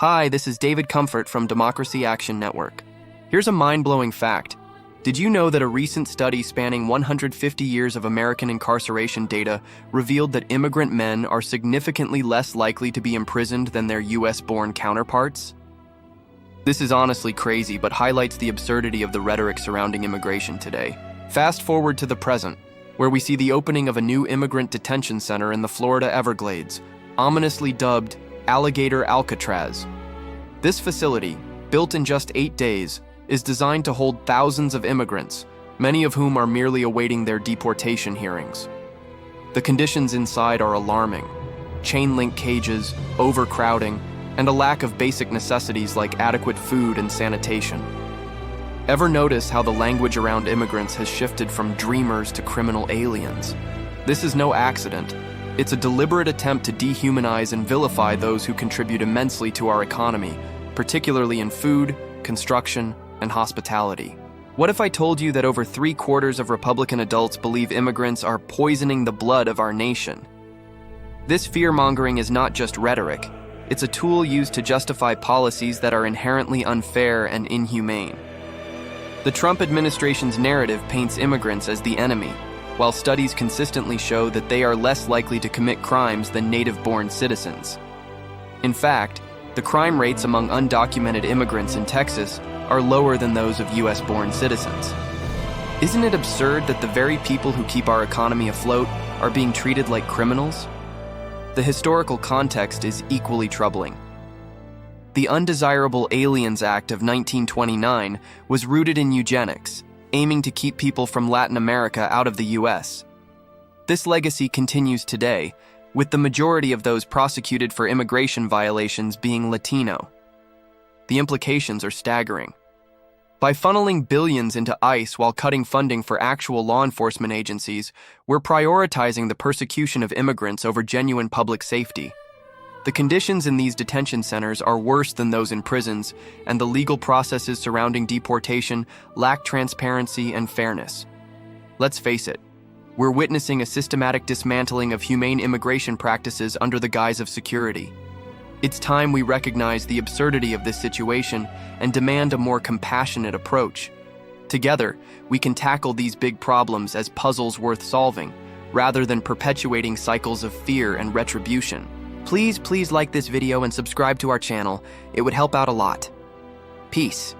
Hi, this is David Comfort from Democracy Action Network. Here's a mind-blowing fact. Did you know that a recent study spanning 150 years of American incarceration data revealed that immigrant men are significantly less likely to be imprisoned than their US-born counterparts? This is honestly crazy, but highlights the absurdity of the rhetoric surrounding immigration today. Fast forward to the present, where we see the opening of a new immigrant detention center in the Florida Everglades, ominously dubbed Alligator Alcatraz. This facility, built in just 8 days, is designed to hold thousands of immigrants, many of whom are merely awaiting their deportation hearings. The conditions inside are alarming. Chain-link cages, overcrowding, and a lack of basic necessities like adequate food and sanitation. Ever notice how the language around immigrants has shifted from dreamers to criminal aliens? This is no accident. It's a deliberate attempt to dehumanize and vilify those who contribute immensely to our economy, particularly in food, construction, and hospitality. What if I told you that over 3/4 of Republican adults believe immigrants are poisoning the blood of our nation? This fear-mongering is not just rhetoric. It's a tool used to justify policies that are inherently unfair and inhumane. The Trump administration's narrative paints immigrants as the enemy, while studies consistently show that they are less likely to commit crimes than native-born citizens. In fact, the crime rates among undocumented immigrants in Texas are lower than those of US-born citizens. Isn't it absurd that the very people who keep our economy afloat are being treated like criminals? The historical context is equally troubling. The Undesirable Aliens Act of 1929 was rooted in eugenics, aiming to keep people from Latin America out of the US. This legacy continues today, with the majority of those prosecuted for immigration violations being Latino. The implications are staggering. By funneling billions into ICE while cutting funding for actual law enforcement agencies, we're prioritizing the persecution of immigrants over genuine public safety. The conditions in these detention centers are worse than those in prisons, and the legal processes surrounding deportation lack transparency and fairness. Let's face it, we're witnessing a systematic dismantling of humane immigration practices under the guise of security. It's time we recognize the absurdity of this situation and demand a more compassionate approach. Together, we can tackle these big problems as puzzles worth solving, rather than perpetuating cycles of fear and retribution. Please like this video and subscribe to our channel. It would help out a lot. Peace.